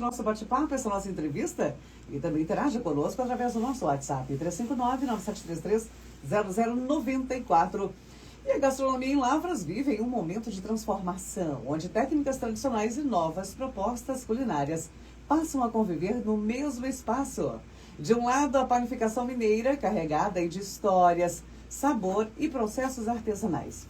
nosso bate-papo, essa nossa entrevista. E também interaja conosco através do nosso WhatsApp, 359-9733-0094. E a gastronomia em Lavras vive em um momento de transformação, onde técnicas tradicionais e novas propostas culinárias passam a conviver no mesmo espaço. De um lado, a panificação mineira, carregada de histórias, sabor e processos artesanais.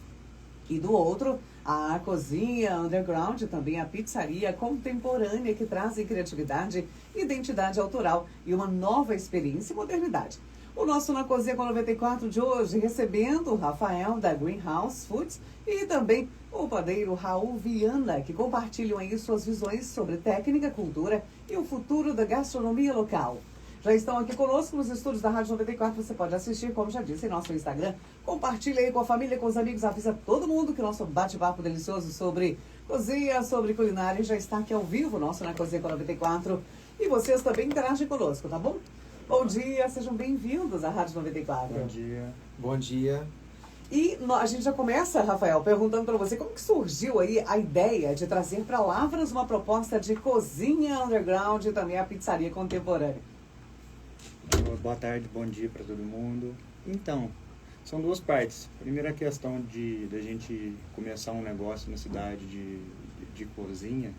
E do outro, a cozinha underground, também a pizzaria contemporânea, que trazem criatividade, identidade autoral e uma nova experiência e modernidade. O nosso Na Cozinha com 94 de hoje, recebendo o Rafael da Greenhouse Foods e também o padeiro Raul Viana, que compartilham aí suas visões sobre técnica, cultura e o futuro da gastronomia local. Já estão aqui conosco nos estúdios da Rádio 94, você pode assistir, como já disse, em nosso Instagram. Compartilhe aí com a família, com os amigos, avisa todo mundo que o nosso bate-papo delicioso sobre cozinha, sobre culinária, já está aqui ao vivo, nosso Na Cozinha com 94. E vocês também interagem conosco, tá bom? Bom dia, sejam bem-vindos à Rádio 94. Bom dia. Bom dia. E a gente já começa, Rafael, perguntando para você como que surgiu aí a ideia de trazer para Lavras uma proposta de cozinha underground e também a pizzaria contemporânea. Boa tarde, bom dia para todo mundo. Então, são duas partes. Primeira questão da gente começar um negócio na cidade de cozinha,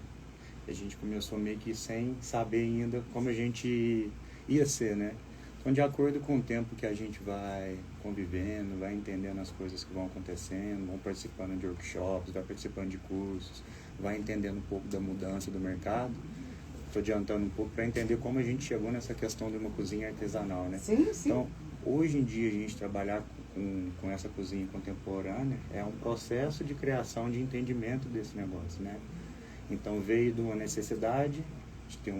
a gente começou meio que sem saber ainda como a gente ia ser, né? Então, de acordo com o tempo que a gente vai convivendo, vai entendendo as coisas que vão acontecendo, vai participando de workshops, vai participando de cursos, vai entendendo um pouco da mudança do mercado. Estou adiantando um pouco para entender como a gente chegou nessa questão de uma cozinha artesanal, né? Sim, sim. Então, hoje em dia, a gente trabalhar com essa cozinha contemporânea é um processo de criação, de entendimento desse negócio, né? Então, veio de uma necessidade de ter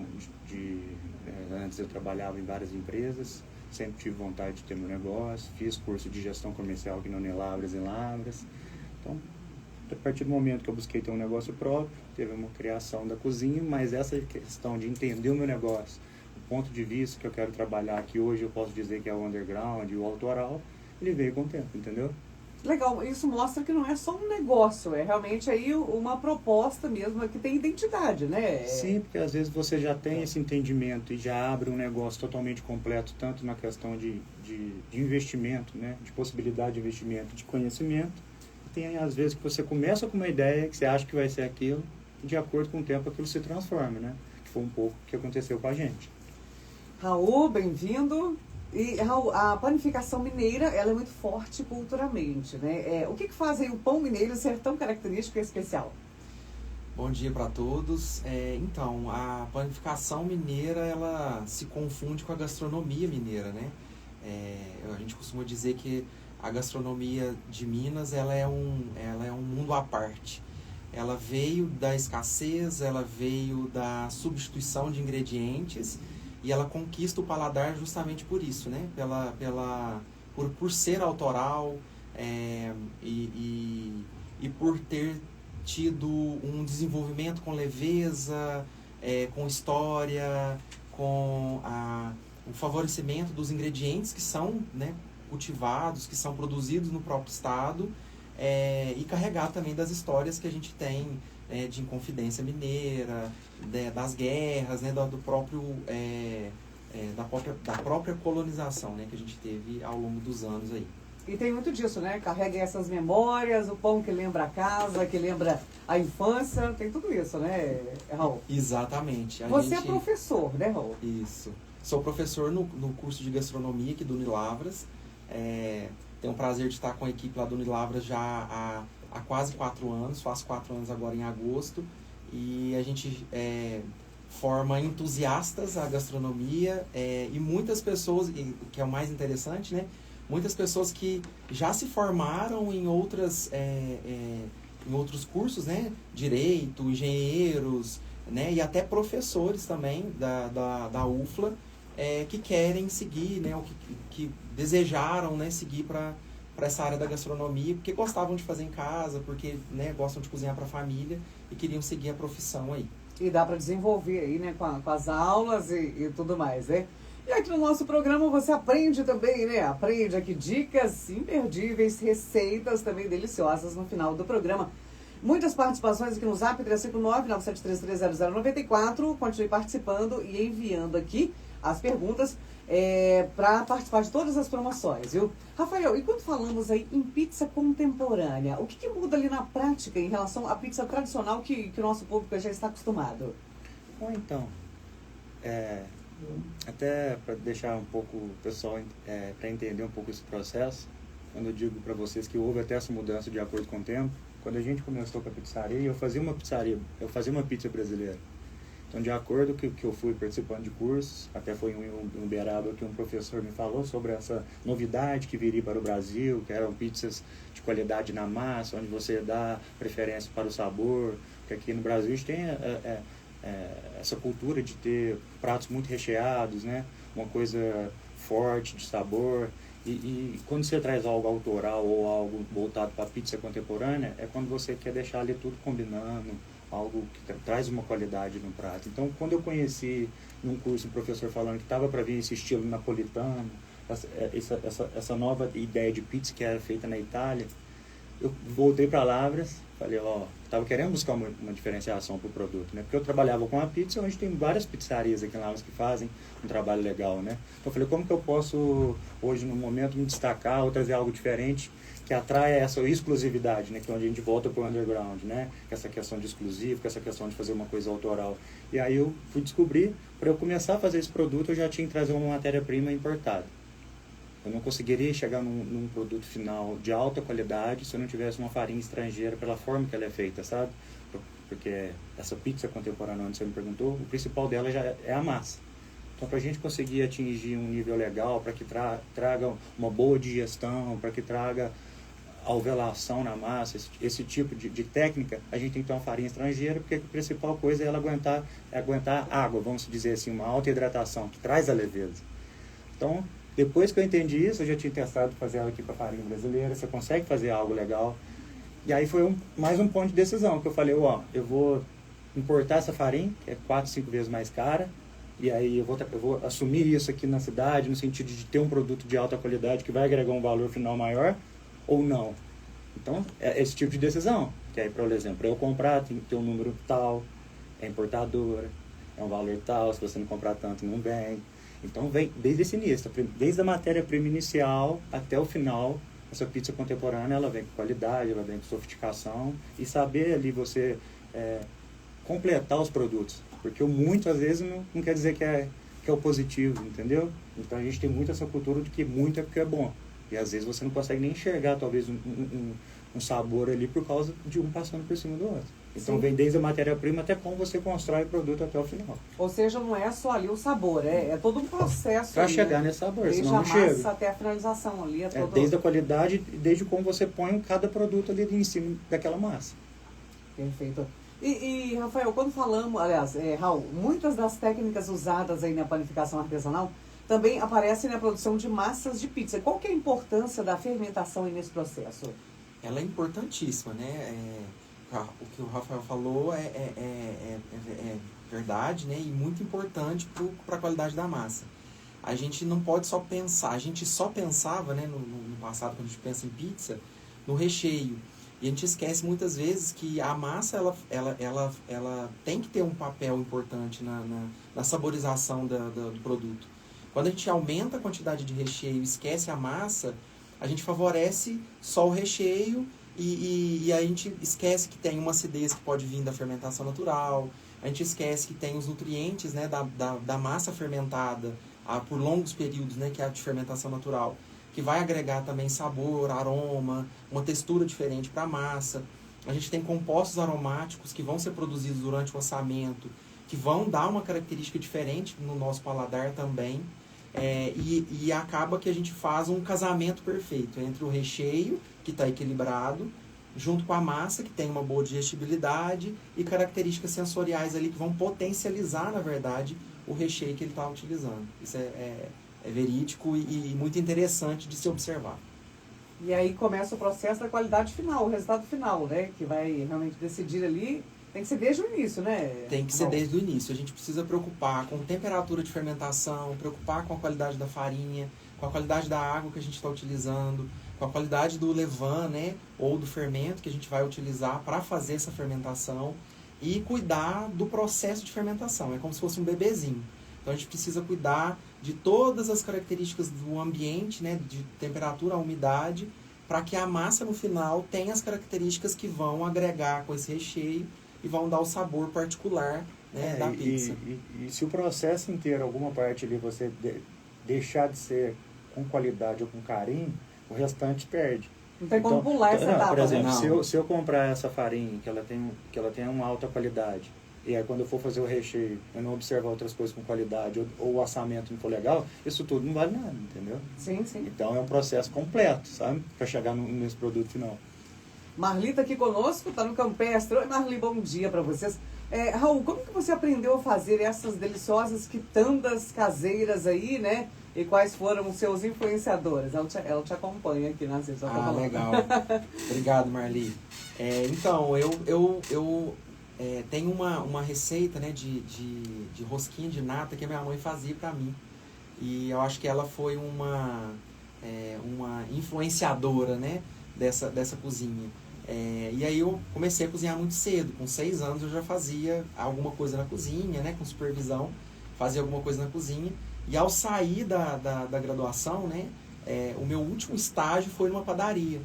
antes eu trabalhava em várias empresas, sempre tive vontade de ter meu negócio, fiz curso de gestão comercial aqui na Unilavras, em Lavras. Então, a partir do momento que eu busquei ter um negócio próprio, teve uma criação da cozinha, mas essa questão de entender o meu negócio, o ponto de vista que eu quero trabalhar, que hoje eu posso dizer que é o underground, o autoral, ele veio com o tempo, entendeu? Legal, isso mostra que não é só um negócio, é realmente aí uma proposta mesmo que tem identidade, né? Sim, porque às vezes você já tem esse entendimento e já abre um negócio totalmente completo, tanto na questão de investimento, né? De possibilidade de investimento, de conhecimento. Tem às vezes que você começa com uma ideia, que você acha que vai ser aquilo, e de acordo com o tempo aquilo se transforma, né? Que foi um pouco o que aconteceu com a gente. Raul, bem-vindo. E, Raul, a panificação mineira, ela é muito forte culturalmente, né? O que faz aí o pão mineiro ser tão característico e especial? Bom dia para todos. Então, a panificação mineira, ela se confunde com a gastronomia mineira, né? A gente costuma dizer que a gastronomia de Minas, ela é um mundo à parte. Ela veio da escassez, ela veio da substituição de ingredientes e ela conquista o paladar justamente por isso, né? Por ser autoral e por ter tido um desenvolvimento com leveza, com história, com o favorecimento dos ingredientes que são, né, cultivados, que são produzidos no próprio estado, e carregar também das histórias que a gente tem de Inconfidência Mineira, das guerras, né, da própria colonização, né, que a gente teve ao longo dos anos aí. E tem muito disso, né? Carrega essas memórias, o pão que lembra a casa, que lembra a infância, tem tudo isso, né, Raul? Exatamente. Você é professor, né, Raul? Isso. Sou professor no curso de gastronomia aqui do Unilavras. Tenho o prazer de estar com a equipe lá do Unilavras já há quase 4 anos, faço 4 anos agora em agosto, e a gente forma entusiastas à gastronomia e muitas pessoas, que é o mais interessante, né? Muitas pessoas que já se formaram em outros cursos, né? Direito, engenheiros, né? E até professores também da UFLA, que querem seguir, né? Ou que desejaram, né, seguir para essa área da gastronomia, porque gostavam de fazer em casa, porque, né, gostam de cozinhar para a família e queriam seguir a profissão aí. E dá para desenvolver aí, né, com as aulas e tudo mais, né? E aqui no nosso programa você aprende também, né? Aprende aqui dicas imperdíveis, receitas também deliciosas no final do programa. Muitas participações aqui no Zap, 359-9733-0094. Continue participando e enviando aqui as perguntas para participar de todas as promoções, viu? Rafael, e quando falamos aí em pizza contemporânea, o que muda ali na prática em relação à pizza tradicional que o nosso público já está acostumado? Bom, então, até para deixar um pouco o pessoal para entender um pouco esse processo, quando eu digo para vocês que houve até essa mudança de acordo com o tempo, quando a gente começou com a pizzaria, eu fazia uma pizza brasileira. Então, de acordo com que eu fui participando de cursos, até foi em Uberaba que um professor me falou sobre essa novidade que viria para o Brasil, que eram pizzas de qualidade na massa, onde você dá preferência para o sabor, porque aqui no Brasil a gente tem essa cultura de ter pratos muito recheados, né? Uma coisa forte de sabor. E quando você traz algo autoral ou algo voltado para a pizza contemporânea, é quando você quer deixar ali tudo combinando, algo que traz uma qualidade no prato. Então, quando eu conheci num curso um professor falando que estava para vir esse estilo napolitano, essa nova ideia de pizza que era feita na Itália, eu voltei para Lavras, falei, estava querendo buscar uma diferenciação para o produto, né? Porque eu trabalhava com a pizza, onde tem várias pizzarias aqui em Lavras que fazem um trabalho legal, né? Então eu falei, como que eu posso, hoje, no momento, me destacar ou trazer algo diferente que atrai essa exclusividade, né? Que é onde a gente volta para o underground, né? Com essa questão de exclusivo, com essa questão de fazer uma coisa autoral. E aí eu fui descobrir, para eu começar a fazer esse produto, eu já tinha que trazer uma matéria-prima importada. Eu não conseguiria chegar num produto final de alta qualidade se eu não tivesse uma farinha estrangeira pela forma que ela é feita, sabe? Porque essa pizza contemporânea, onde você me perguntou, o principal dela já é a massa. Então, para a gente conseguir atingir um nível legal, para que traga uma boa digestão, para que traga alveolação na massa, esse tipo de técnica, a gente tem que ter uma farinha estrangeira, porque a principal coisa é ela aguentar água, vamos dizer assim, uma alta hidratação, que traz a leveza. Então, depois que eu entendi isso, eu já tinha testado fazer ela aqui para farinha brasileira, você consegue fazer algo legal. E aí foi mais um ponto de decisão, que eu falei, eu vou importar essa farinha, que é 4, 5 vezes mais cara, e aí eu vou assumir isso aqui na cidade, no sentido de ter um produto de alta qualidade que vai agregar um valor final maior, ou não. Então, é esse tipo de decisão. Que aí, por exemplo, para eu comprar, tem que ter um número tal, é importadora, é um valor tal, se você não comprar tanto, não vem. Então, vem desde esse início, desde a matéria-prima inicial até o final, essa pizza contemporânea, ela vem com qualidade, ela vem com sofisticação, e saber ali você completar os produtos. Porque o muito, às vezes, não quer dizer que é o positivo, entendeu? Então, a gente tem muito essa cultura de que muito é porque é bom. E às vezes você não consegue nem enxergar, talvez, um sabor ali por causa de um passando por cima do outro. Então, vem desde a matéria-prima até como você constrói o produto até o final. Ou seja, não é só ali o sabor, é todo um processo. Para chegar nesse sabor, desde senão não chega. Desde a massa até a finalização ali. Desde a qualidade, desde como você põe cada produto ali em cima daquela massa. Perfeito. E Rafael, quando falamos, aliás, Raul, muitas das técnicas usadas aí na panificação artesanal também aparecem na produção de massas de pizza. Qual que é a importância da fermentação aí nesse processo? Ela é importantíssima, né? O que o Rafael falou é verdade, né? E muito importante para a qualidade da massa. A gente não pode só pensar, a gente só pensava, né, no passado, quando a gente pensa em pizza, no recheio. E a gente esquece muitas vezes que a massa ela tem que ter um papel importante na saborização do produto. Quando a gente aumenta a quantidade de recheio e esquece a massa, a gente favorece só o recheio e a gente esquece que tem uma acidez que pode vir da fermentação natural, a gente esquece que tem os nutrientes, né, da massa fermentada por longos períodos, né, que é a de fermentação natural, que vai agregar também sabor, aroma, uma textura diferente para a massa. A gente tem compostos aromáticos que vão ser produzidos durante o assamento, que vão dar uma característica diferente no nosso paladar também. E acaba que a gente faz um casamento perfeito entre o recheio, que está equilibrado, junto com a massa, que tem uma boa digestibilidade, e características sensoriais ali que vão potencializar, na verdade, o recheio que ele está utilizando. Isso é verídico e muito interessante de se observar. E aí começa o processo da qualidade final, o resultado final, né? Que vai realmente decidir ali. Tem que ser desde o início, né? Tem que ser desde o início. A gente precisa preocupar com temperatura de fermentação, preocupar com a qualidade da farinha, com a qualidade da água que a gente está utilizando, com com a qualidade do levain, né, ou do fermento que a gente vai utilizar para fazer essa fermentação e cuidar do processo de fermentação. É como se fosse um bebezinho. Então a gente precisa cuidar de todas as características do ambiente, né, de temperatura, umidade, para que a massa no final tenha as características que vão agregar com esse recheio e vão dar o sabor particular, né, da pizza. E se o processo inteiro, alguma parte ali, você deixar de ser com qualidade ou com carinho, o restante perde. Não tem como pular essa etapa, por exemplo, né? se eu comprar essa farinha, que ela tem uma alta qualidade, e aí quando eu for fazer o recheio, eu não observar outras coisas com qualidade, ou o assamento não for legal, isso tudo não vale nada, entendeu? Sim, sim. Então é um processo completo, sabe? Para chegar nesse produto final. Marli está aqui conosco, está no Campestre. Oi, Marli, bom dia para vocês. Raul, como que você aprendeu a fazer essas deliciosas quitandas caseiras aí, né? E quais foram os seus influenciadores? Ela te acompanha aqui na sessão. Legal. Obrigado, Marli. Então, eu tenho uma receita, né, de rosquinha de nata que a minha mãe fazia para mim. E eu acho que ela foi uma influenciadora, né, dessa cozinha. E aí eu comecei a cozinhar muito cedo. Com 6 anos eu já fazia alguma coisa na cozinha, né, com supervisão. Fazia alguma coisa na cozinha. E ao sair da graduação, né, o meu último estágio foi numa padaria.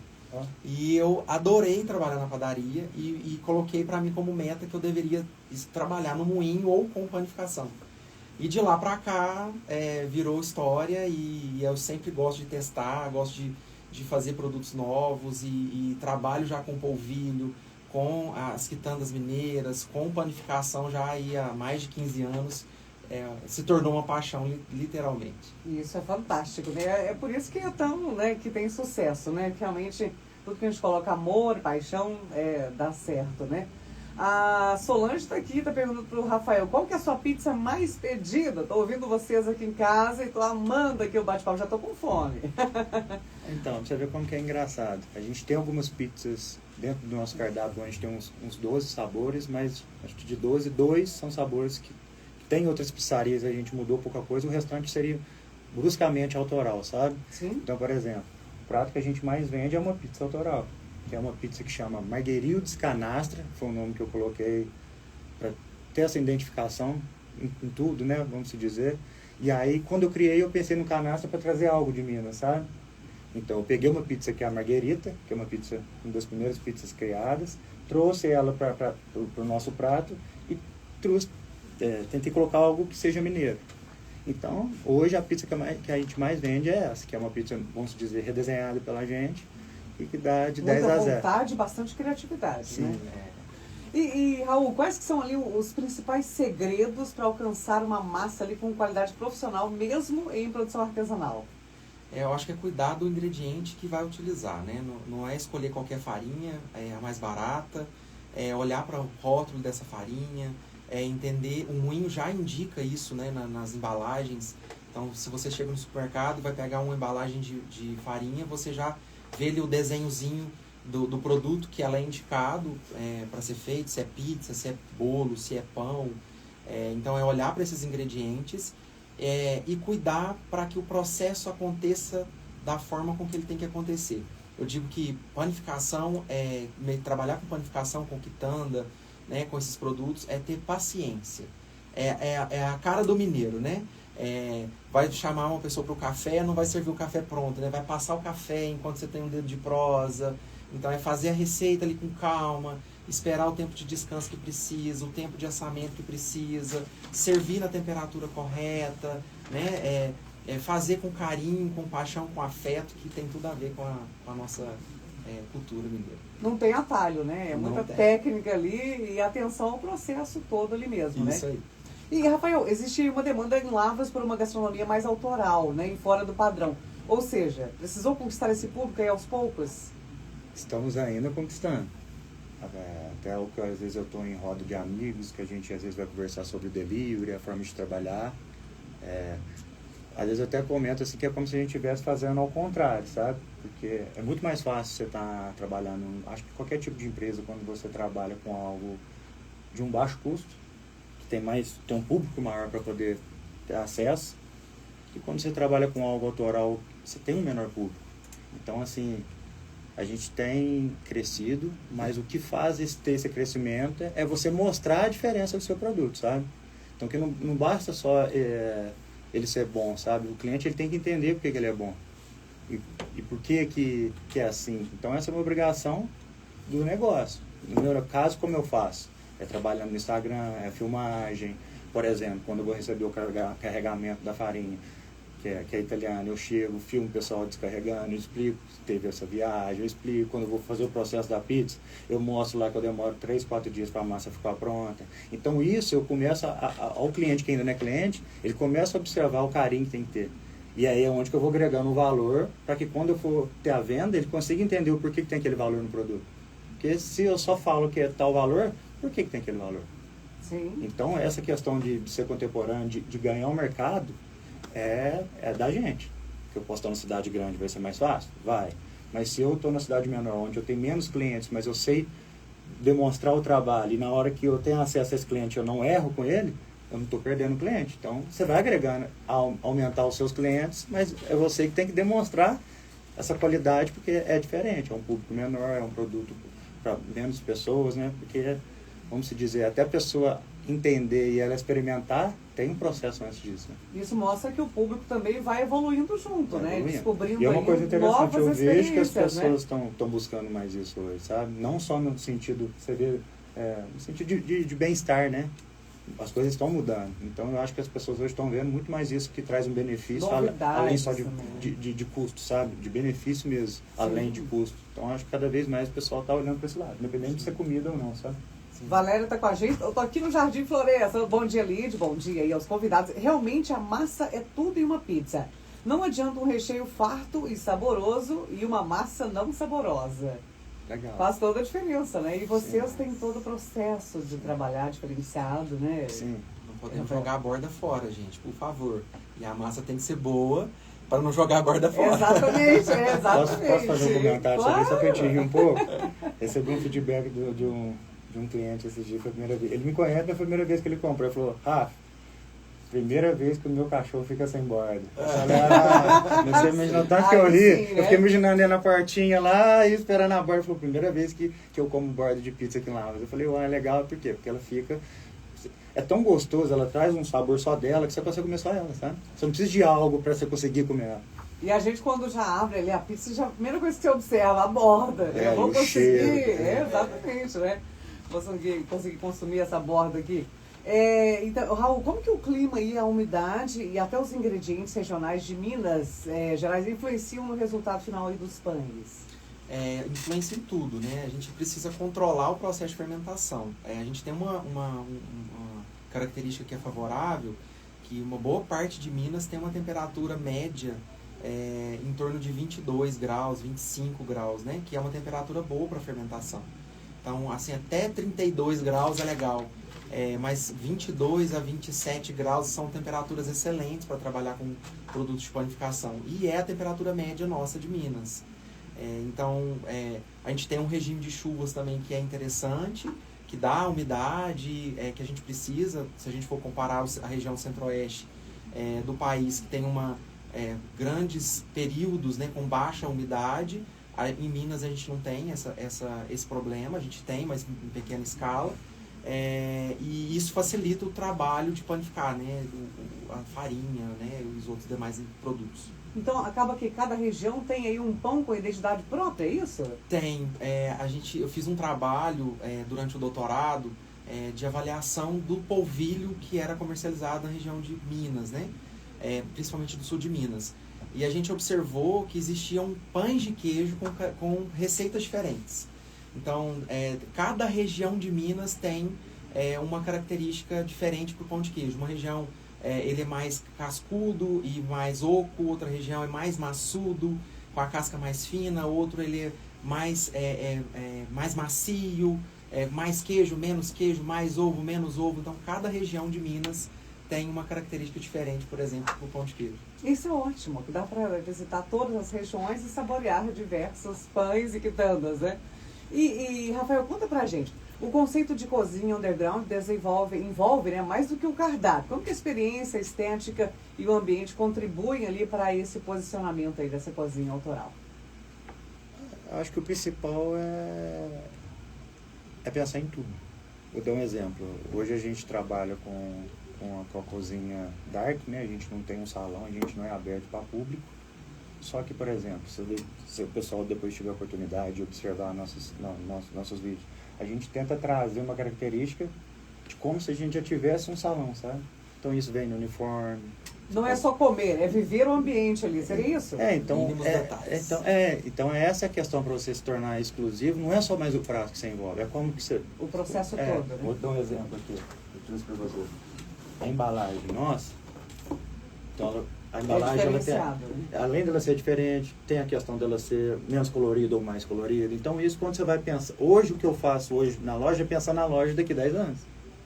E eu adorei trabalhar na padaria e coloquei para mim como meta que eu deveria trabalhar no moinho ou com panificação. E de lá para cá virou história e eu sempre gosto de testar, gosto de fazer produtos novos e trabalho já com polvilho, com as quitandas mineiras, com panificação já aí há mais de 15 anos. Se tornou uma paixão, literalmente. Isso é fantástico, né? É por isso que é tão, né, que tem sucesso, né? Que realmente tudo que a gente coloca amor, paixão, dá certo, né? A Solange está aqui, está perguntando para o Rafael, qual que é a sua pizza mais pedida? Estou ouvindo vocês aqui em casa e estou amando aqui o bate-papo, já estou com fome. Então, pra você ver como que é engraçado. A gente tem algumas pizzas dentro do nosso cardápio, a gente tem uns 12 sabores, mas acho que de 12, 2 são sabores que tem outras pizzarias, a gente mudou pouca coisa, o restante seria bruscamente autoral, sabe? Sim. Então, por exemplo, o prato que a gente mais vende é uma pizza autoral, que é uma pizza que chama Marguerildes Canastra, foi o nome que eu coloquei para ter essa identificação em tudo, né, vamos dizer. E aí, quando eu criei, eu pensei no Canastra para trazer algo de Minas, sabe? Então, eu peguei uma pizza que é a Marguerita, que é uma pizza, uma das primeiras pizzas criadas, trouxe ela para o nosso prato e trouxe. Tentei colocar algo que seja mineiro. Então, hoje a pizza que a gente mais vende é essa, que é uma pizza, vamos dizer, redesenhada pela gente e que dá de 10 a 0. Muita vontade e bastante criatividade, sim, né? E, Raul, quais que são ali os principais segredos para alcançar uma massa ali com qualidade profissional, mesmo em produção artesanal? Eu acho que é cuidar do ingrediente que vai utilizar, né? Não é escolher qualquer farinha, a mais barata, olhar para o rótulo dessa farinha, entender, o moinho já indica isso, né, nas embalagens. Então, se você chega no supermercado e vai pegar uma embalagem de farinha, você já vê ali o desenhozinho do produto que ela é indicado para ser feito, se é pizza, se é bolo, se é pão. Então, é olhar para esses ingredientes e cuidar para que o processo aconteça da forma com que ele tem que acontecer. Eu digo que panificação, trabalhar com panificação, com quitanda, né, com esses produtos, é ter paciência. É a cara do mineiro, né? Vai chamar uma pessoa para o café, não vai servir o café pronto, né? Vai passar o café enquanto você tem um dedo de prosa. Então, é fazer a receita ali com calma, esperar o tempo de descanso que precisa, o tempo de assamento que precisa, servir na temperatura correta, né? Fazer com carinho, com paixão, com afeto, que tem tudo a ver com a nossa cultura mineira. Não tem atalho, né? É muita técnica ali e atenção ao processo todo ali mesmo, né? Isso aí. E, Rafael, existe uma demanda em Lavras por uma gastronomia mais autoral, né? E fora do padrão. Ou seja, precisou conquistar esse público aí aos poucos? Estamos ainda conquistando. Até o que às vezes eu estou em roda de amigos, que a gente às vezes vai conversar sobre o delivery, a forma de trabalhar. Às vezes eu até comento assim que é como se a gente estivesse fazendo ao contrário, sabe? Porque é muito mais fácil você estar trabalhando, acho que qualquer tipo de empresa, quando você trabalha com algo de um baixo custo, que tem um público maior para poder ter acesso, e quando você trabalha com algo autoral, você tem um menor público. Então, assim, a gente tem crescido, mas o que faz ter esse crescimento é você mostrar a diferença do seu produto, sabe? Então, que não basta só ele ser bom, sabe? O cliente ele tem que entender por que ele é bom e por que é assim. Então, essa é uma obrigação do negócio. No meu caso, como eu faço? É trabalhando no Instagram, é filmagem. Por exemplo, quando eu vou receber o carregamento da farinha, que é italiano, eu chego, filmo o pessoal descarregando, eu explico se teve essa viagem, eu explico. Quando eu vou fazer o processo da pizza, eu mostro lá que eu demoro 3, 4 dias para a massa ficar pronta. Então isso eu começo, ao cliente que ainda não é cliente, ele começa a observar o carinho que tem que ter. E aí é onde que eu vou agregando o valor, para que quando eu for ter a venda, ele consiga entender o porquê que tem aquele valor no produto. Porque se eu só falo que é tal valor, por que tem aquele valor? Sim. Então essa questão de ser contemporâneo, de ganhar o mercado, é da gente. Que eu posso estar numa cidade grande, vai ser mais fácil? Vai. Mas se eu estou na cidade menor, onde eu tenho menos clientes, mas eu sei demonstrar o trabalho, e na hora que eu tenho acesso a esse cliente eu não erro com ele, eu não estou perdendo o cliente. Então você vai agregando, aumentar os seus clientes, mas é você que tem que demonstrar essa qualidade, porque é diferente. É um público menor, é um produto para menos pessoas, né? Porque, vamos se dizer, até a pessoa entender e ela experimentar, tem um processo antes disso. Né? Isso mostra que o público também vai evoluindo junto, né? Descobrindo e é uma coisa interessante, eu vejo que as pessoas estão buscando mais isso hoje, sabe? Não só no sentido, você vê, no sentido de bem-estar, né? As coisas estão mudando. Então eu acho que as pessoas hoje estão vendo muito mais isso que traz um benefício, além só de custo, sabe? De benefício mesmo, sim, além de custo. Então acho que cada vez mais o pessoal está olhando para esse lado, independente de ser comida ou não, sabe? Valéria está com a gente, eu tô aqui no Jardim Floresta. Bom dia, Lid, bom dia aí aos convidados. Realmente a massa é tudo em uma pizza. Não adianta um recheio farto e saboroso e uma massa não saborosa. Legal. Faz toda a diferença, né? E vocês têm todo o processo de trabalhar diferenciado, né? Sim. Não podemos jogar a borda fora, gente, por favor. E a massa tem que ser boa para não jogar a borda fora. Exatamente, exatamente. Posso fazer um comentário sobre isso, só para eu te rir um pouco? Recebi um feedback de um cliente esse dia, foi a primeira vez. Ele me conhece, mas foi a primeira vez que ele comprou. Ele falou, Rafa, primeira vez que o meu cachorro fica sem borda. Eu falei, não sei imaginar tanto que eu li. Eu fiquei imaginando ele na portinha lá e esperando a borda. Ele falou, primeira vez que eu como borda de pizza aqui lá. Eu falei, ué, é legal, por quê? Porque ela fica... É tão gostoso, ela traz um sabor só dela que você consegue comer só ela, sabe? Você não precisa de algo para você conseguir comer ela. E a gente, quando já abre ali a pizza, a primeira coisa que você observa, a borda. Eu vou conseguir, cheiro, exatamente, né? Vou conseguir consumir essa borda aqui. Então, Raul, como que o clima aí, a umidade e até os ingredientes regionais de Minas Gerais influenciam no resultado final aí dos pães? Influencia em tudo, né? A gente precisa controlar o processo de fermentação. A gente tem uma característica que é favorável, que uma boa parte de Minas tem uma temperatura média em torno de 22 graus, 25 graus, né? Que é uma temperatura boa para fermentação. Então, assim, até 32 graus é legal. Mas 22 a 27 graus são temperaturas excelentes para trabalhar com produtos de panificação. E é a temperatura média nossa de Minas. Então, a gente tem um regime de chuvas também que é interessante, que dá a umidade que a gente precisa. Se a gente for comparar a região centro-oeste do país, que tem grandes períodos, né, com baixa umidade, em Minas a gente não tem esse problema, a gente tem, mas em pequena escala. E isso facilita o trabalho de panificar, né, a farinha, né, e os outros demais produtos. Então acaba que cada região tem aí um pão com identidade própria, é isso? Tem. Eu fiz um trabalho durante o doutorado de avaliação do polvilho que era comercializado na região de Minas, né, principalmente do sul de Minas. E a gente observou que existiam pães de queijo com receitas diferentes. Então, cada região de Minas tem uma característica diferente para o pão de queijo. Uma região ele é mais cascudo e mais oco, outra região é mais maçudo, com a casca mais fina, outro ele é mais macio, mais queijo, mais ovo, menos ovo. Então, cada região de Minas tem uma característica diferente, por exemplo, para o pão de queijo. Isso é ótimo, que dá para visitar todas as regiões e saborear diversos pães e quitandas, né? E Rafael, conta pra gente, o conceito de cozinha underground envolve, né, mais do que o cardápio. Como que a experiência, a estética e o ambiente contribuem ali para esse posicionamento aí dessa cozinha autoral? Eu acho que o principal é pensar em tudo. Vou dar um exemplo. Hoje a gente trabalha com a cozinha dark, né? A gente não tem um salão, a gente não é aberto para público. Só que, por exemplo, se o pessoal depois tiver a oportunidade de observar nossos vídeos, a gente tenta trazer uma característica de como se a gente já tivesse um salão, sabe? Então isso vem no uniforme. Não é só comer, é viver o ambiente ali, seria isso? Então essa é a questão para você se tornar exclusivo. Não é só mais o prato que você envolve, é como que você... O processo todo, né? Vou dar um exemplo aqui, eu trouxe para você. A embalagem nossa, então a embalagem, ela tem, né? além dela ser diferente, tem a questão dela ser menos colorida ou mais colorida. Então isso, quando você vai pensar... Hoje, o que eu faço hoje na loja é pensar na loja daqui 10 anos.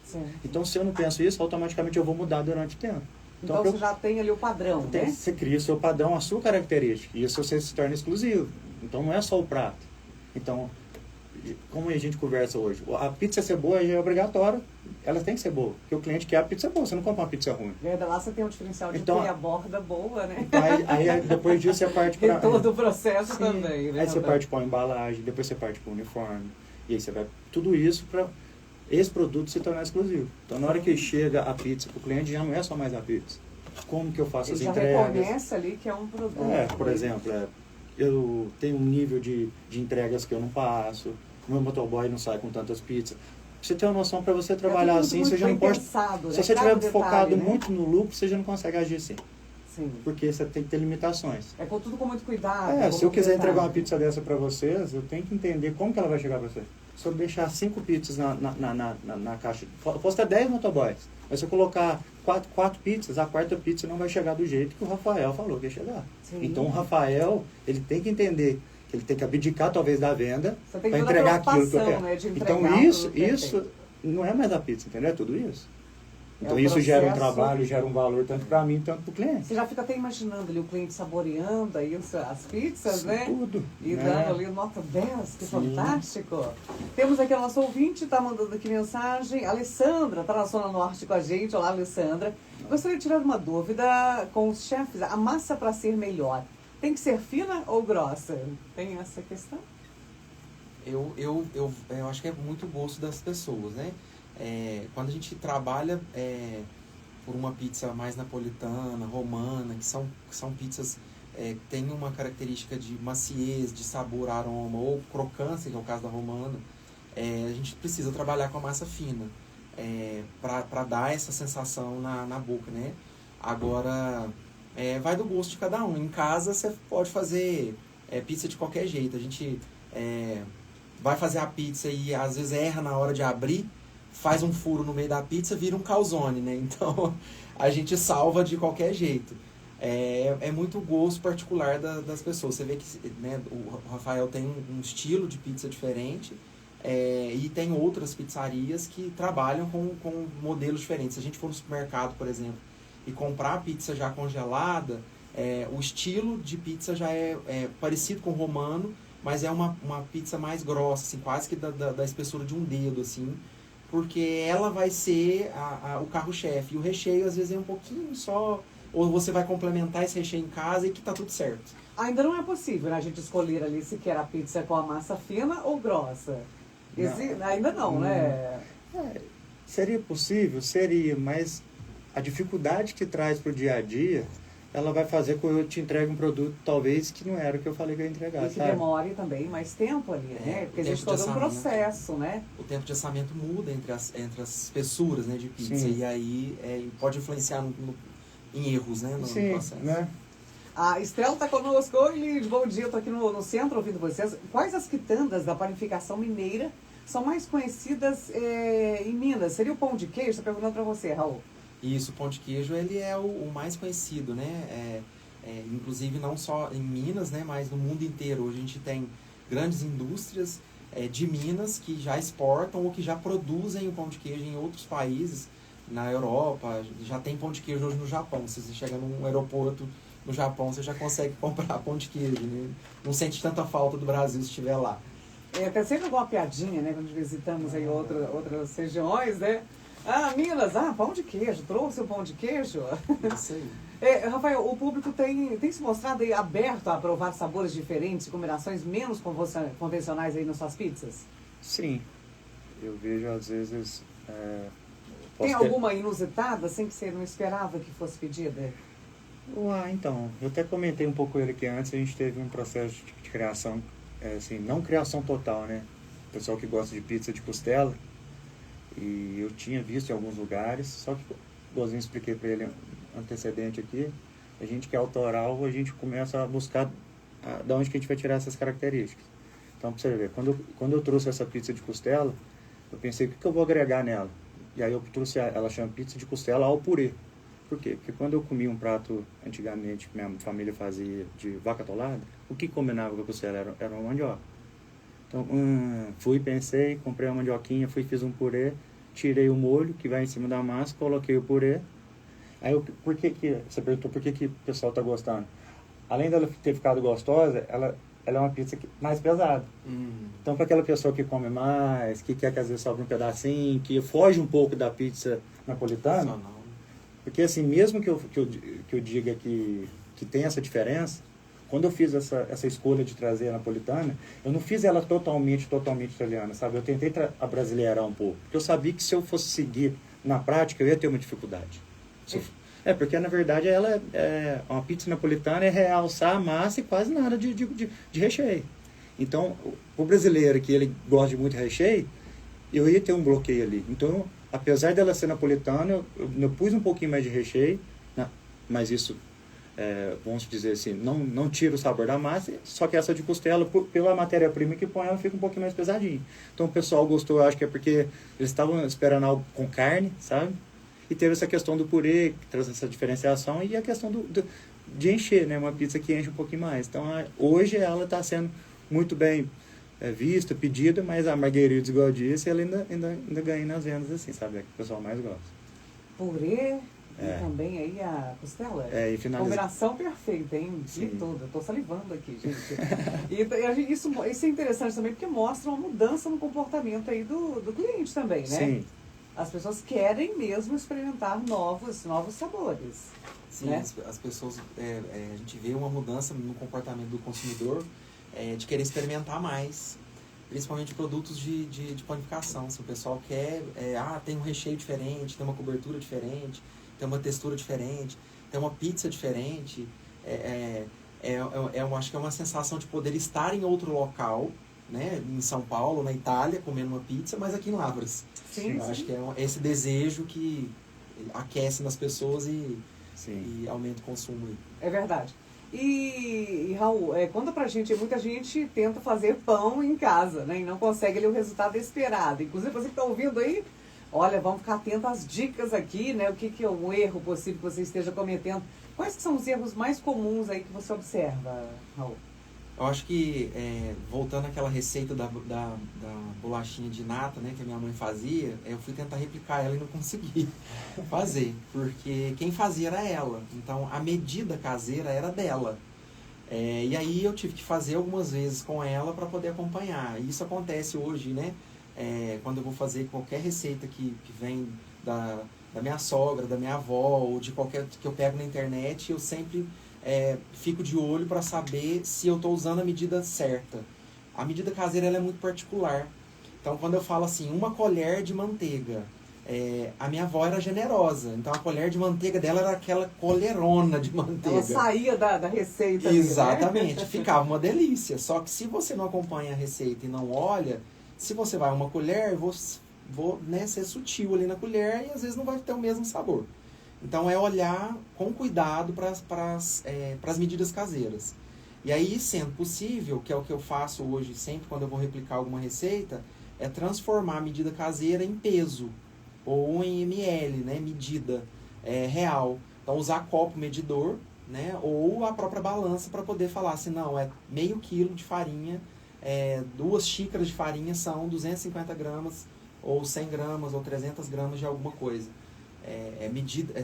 Sim. Então, se eu não penso isso, automaticamente eu vou mudar durante o tempo. Então você já tem ali o padrão, né? Você cria o seu padrão, a sua característica. E isso você se torna exclusivo. Então não é só o prato. Então, como a gente conversa hoje, a pizza ser boa já é obrigatório. Ela tem que ser boa. Porque o cliente quer a pizza boa, você não compra uma pizza ruim. Lá você tem um diferencial de então, ter a borda boa, né? Aí depois disso você parte para... E todo o processo também, né? Aí você parte para a embalagem, depois você parte para o uniforme. E aí você vai... Tudo isso para esse produto se tornar exclusivo. Então, na hora que chega a pizza para o cliente, já não é só mais a pizza. Como que eu faço as entregas? Já reconhece ali que é um produto. Por exemplo, eu tenho um nível de entregas que eu não passo, o meu motoboy não sai com tantas pizzas. Pra você ter uma noção, para você trabalhar assim, você já não pode... Pensado, se né? você estiver focado, né? muito no lucro, você já não consegue agir assim. Sim. Porque você tem que ter limitações. É tudo com muito cuidado. Se eu quiser entregar uma pizza dessa para vocês, eu tenho que entender como que ela vai chegar para você. Se eu deixar 5 pizzas na caixa, posso ter 10 motoboys, mas se eu colocar 4 pizzas, a quarta pizza não vai chegar do jeito que o Rafael falou que ia chegar. Sim. Então o Rafael, ele tem que entender que ele tem que abdicar talvez da venda para entregar aquilo que eu quero. Né, então isso não é mais a pizza, entendeu? É tudo isso. Então isso gera um trabalho, gera um valor tanto para mim, tanto para o cliente. Você já fica até imaginando ali o cliente saboreando aí as pizzas, né? Tudo. E dando ali nota 10, que fantástico. Temos aqui a nossa ouvinte, está mandando aqui mensagem. Alessandra, está na Zona Norte com a gente. Olá, Alessandra. Gostaria de tirar uma dúvida com os chefes. A massa para ser melhor, tem que ser fina ou grossa? Tem essa questão? Eu acho que é muito gosto das pessoas, né? Quando a gente trabalha por uma pizza mais napolitana, romana, que são pizzas que têm uma característica de maciez, de sabor, aroma, ou crocância, que é o caso da romana, a gente precisa trabalhar com a massa fina para dar essa sensação na boca, né? Agora, vai do gosto de cada um. Em casa você pode fazer pizza de qualquer jeito. A gente vai fazer a pizza e às vezes erra na hora de abrir, faz um furo no meio da pizza, vira um calzone, né? Então, a gente salva de qualquer jeito. É muito gosto particular das pessoas. Você vê que, né, o Rafael tem um estilo de pizza diferente e tem outras pizzarias que trabalham com modelos diferentes. Se a gente for no supermercado, por exemplo, e comprar a pizza já congelada, o estilo de pizza já é parecido com o romano, mas é uma pizza mais grossa, assim, quase que da espessura de um dedo, assim, porque ela vai ser o carro-chefe. E o recheio, às vezes, é um pouquinho só, ou você vai complementar esse recheio em casa e que tá tudo certo. Ainda não é possível, né, a gente escolher ali se quer a pizza com a massa fina ou grossa. Ainda não, né? Seria possível? Seria, mas a dificuldade que traz pro dia a dia, ela vai fazer com que eu te entregue um produto, talvez, que não era o que eu falei que eu ia entregar, e que demore também mais tempo ali, né? Porque existe todo um processo, né? O tempo de assamento muda entre as espessuras, né, de pizza. Sim. E aí pode influenciar em erros, né, no processo. Né? A Estrela está conosco. Oi, Liz, bom dia. Estou aqui no centro ouvindo vocês. Quais as quitandas da panificação mineira são mais conhecidas em Minas? Seria o pão de queijo? Estou perguntando para você, Raul. Isso, o pão de queijo, ele é o mais conhecido, né? Inclusive não só em Minas, né, mas no mundo inteiro. Hoje a gente tem grandes indústrias de Minas que já exportam ou que já produzem o pão de queijo em outros países, na Europa. Já tem pão de queijo hoje no Japão. Se você chega num aeroporto no Japão, você já consegue comprar pão de queijo, né? Não sente tanta falta do Brasil se estiver lá. Até sempre alguma piadinha, né, quando visitamos aí outras regiões, né? Minas, pão de queijo. Trouxe o pão de queijo? Isso aí. Rafael, o público tem se mostrado aí aberto a provar sabores diferentes, combinações menos convencionais aí nas suas pizzas? Sim. Eu vejo, às vezes... Tem alguma inusitada, assim, que você não esperava que fosse pedida? Então, eu até comentei um pouco ele aqui antes, a gente teve um processo de criação, assim, não criação total, né? O pessoal que gosta de pizza de costela, e eu tinha visto em alguns lugares, só que, igualzinho expliquei para ele antecedente aqui, a gente que é autoral, a gente começa a buscar de onde que a gente vai tirar essas características. Então, para você ver, quando eu trouxe essa pizza de costela, eu pensei, o que eu vou agregar nela? E aí eu trouxe, ela chama pizza de costela ao purê. Por quê? Porque quando eu comia um prato, antigamente, que minha família fazia de vaca atolada, o que combinava com a costela era uma mandioca. Então, pensei, comprei a mandioquinha, fiz um purê, tirei o molho que vai em cima da massa, coloquei o purê. Aí, você perguntou por que o pessoal está gostando. Além dela ter ficado gostosa, ela é uma pizza mais pesada. Então, para aquela pessoa que come mais, que quer que às vezes sobre um pedacinho, que foge um pouco da pizza napolitana, porque assim, mesmo que eu diga que tem essa diferença, quando eu fiz essa escolha de trazer a napolitana, eu não fiz ela totalmente italiana, sabe? Eu tentei abrasileirar um pouco, porque eu sabia que se eu fosse seguir na prática, eu ia ter uma dificuldade. Porque na verdade ela uma pizza napolitana é realçar a massa e quase nada de recheio. Então, o brasileiro que ele gosta de muito recheio, eu ia ter um bloqueio ali. Então, apesar dela ser napolitana, eu pus um pouquinho mais de recheio, né? Mas isso, vamos dizer assim, não tira o sabor da massa, só que essa de costela, pela matéria-prima que põe, ela fica um pouquinho mais pesadinha. Então, o pessoal gostou, eu acho que é porque eles estavam esperando algo com carne, sabe? E teve essa questão do purê, que traz essa diferenciação, e a questão de encher, né? Uma pizza que enche um pouquinho mais. Então, hoje ela está sendo muito bem vista, pedida, mas a Marguerite, igual eu disse, ela ainda ganha nas vendas, assim, sabe? É que o pessoal mais gosta. Purê e também aí a costela. E combinação perfeita, hein? De tudo. Eu estou salivando aqui, gente. Isso é interessante também, porque mostra uma mudança no comportamento aí do cliente também, né? Sim. As pessoas querem mesmo experimentar novos sabores. Sim, né? as pessoas, a gente vê uma mudança no comportamento do consumidor de querer experimentar mais, principalmente produtos de panificação. Se o pessoal quer, tem um recheio diferente, tem uma cobertura diferente, tem uma textura diferente, tem uma pizza diferente, eu acho que é uma sensação de poder estar em outro local, né, em São Paulo, na Itália, comendo uma pizza, mas aqui em Lavras. Sim, eu acho que é esse desejo que aquece nas pessoas e aumenta o consumo. É verdade. E Raul, conta pra gente, muita gente tenta fazer pão em casa, né, e não consegue ali o resultado esperado. Inclusive, você que está ouvindo aí, olha, vamos ficar atento às dicas aqui, né, o que é um erro possível que você esteja cometendo. Quais que são os erros mais comuns aí que você observa, Raul? Eu acho que, voltando àquela receita da bolachinha de nata, né, que a minha mãe fazia, eu fui tentar replicar ela e não consegui fazer, porque quem fazia era ela. Então, a medida caseira era dela. E aí eu tive que fazer algumas vezes com ela para poder acompanhar. E isso acontece hoje, né, quando eu vou fazer qualquer receita que vem da minha sogra, da minha avó, ou de qualquer que eu pego na internet, eu sempre... fico de olho para saber se eu estou usando a medida certa. A medida caseira ela é muito particular. Então, quando eu falo assim, uma colher de manteiga, a minha avó era generosa. Então, a colher de manteiga dela era aquela colherona de manteiga. Ela saía da receita. Exatamente. Né? Ficava uma delícia. Só que se você não acompanha a receita e não olha, se você vai uma colher, vou ser sutil ali na colher e às vezes não vai ter o mesmo sabor. Então, é olhar com cuidado para as medidas caseiras. E aí, sendo possível, que é o que eu faço hoje sempre quando eu vou replicar alguma receita, é transformar a medida caseira em peso, ou em ml, né, medida real. Então, usar copo medidor, né, ou a própria balança para poder falar assim, não, meio quilo de farinha, 2 xícaras de farinha são 250 gramas, ou 100 gramas, ou 300 gramas de alguma coisa.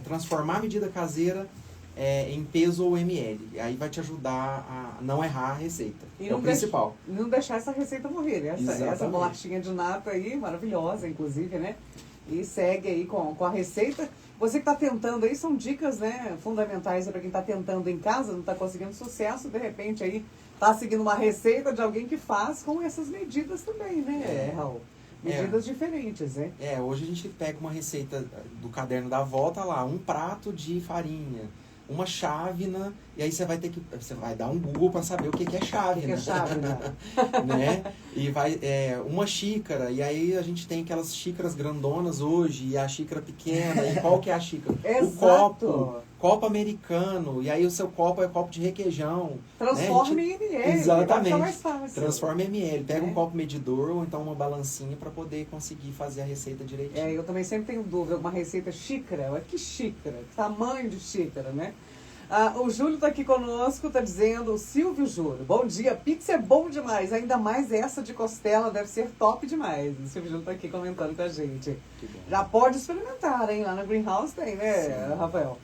Transformar a medida caseira em peso ou ml. Aí vai te ajudar a não errar a receita. É o principal. Não deixar essa receita morrer, né? Essa bolachinha de nata aí, maravilhosa, inclusive, né? E segue aí com a receita. Você que está tentando aí, são dicas, né, fundamentais para quem está tentando em casa, não está conseguindo sucesso, de repente aí está seguindo uma receita de alguém que faz com essas medidas também, né, Raul? Medidas diferentes, né? Hoje a gente pega uma receita do caderno da avó, tá lá, um prato de farinha, uma chávena, e aí você vai dar um Google para saber o que é chávena. O que é chávena? Né? E uma xícara, e aí a gente tem aquelas xícaras grandonas hoje, e a xícara pequena, e qual que é a xícara? Exato. O copo americano, e aí o seu copo é copo de requeijão. Transforma né? em ml. Exatamente. Mais fácil. Transforma em ml. Pega um copo medidor ou então uma balancinha para poder conseguir fazer a receita direitinho. Eu também sempre tenho dúvida, uma receita xícara, que xícara? Que tamanho de xícara, né? O Júlio está aqui conosco, está dizendo, o Silvio Júlio, bom dia, pizza é bom demais, ainda mais essa de costela, deve ser top demais. O Silvio Júlio está aqui comentando com a gente. Já pode experimentar, hein? Lá na Greenhouse tem, né, sim, Rafael?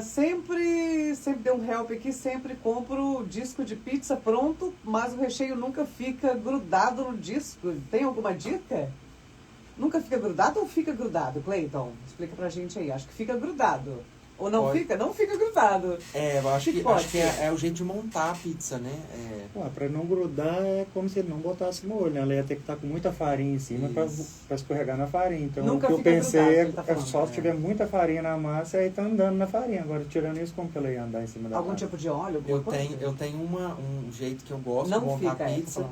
Sempre deu um help aqui, sempre compro disco de pizza pronto, mas o recheio nunca fica grudado no disco. Tem alguma dica? Nunca fica grudado ou fica grudado, Cleiton? Explica pra gente aí. Acho que fica grudado. Ou não fica? Não fica grudado. Eu acho que é o jeito de montar a pizza, né? Pra não grudar é como se ele não botasse molho, né? Ela ia ter que estar com muita farinha em cima pra escorregar na farinha. Então nunca o que eu pensei grudado, só se tiver muita farinha na massa, aí tá andando na farinha. Agora, tirando isso, como que ela ia andar em cima da Algum massa? tipo de óleo? Eu tenho um jeito que eu gosto não de montar fica, pizza,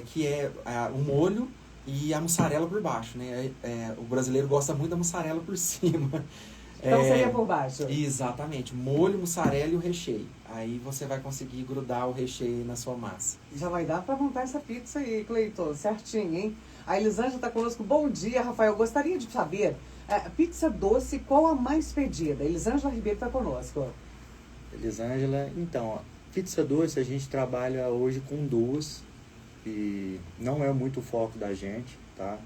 que é o molho e a mussarela por baixo, né? O brasileiro gosta muito da mussarela por cima. Então seria por baixo. Exatamente. Molho, mussarela e o recheio. Aí você vai conseguir grudar o recheio na sua massa. Já vai dar para montar essa pizza aí, Cleiton. Certinho, hein? A Elisângela está conosco. Bom dia, Rafael. Gostaria de saber, pizza doce, qual a mais pedida? Elisângela Ribeiro está conosco. Elisângela, então, pizza doce a gente trabalha hoje com duas. E não é muito o foco da gente, tá?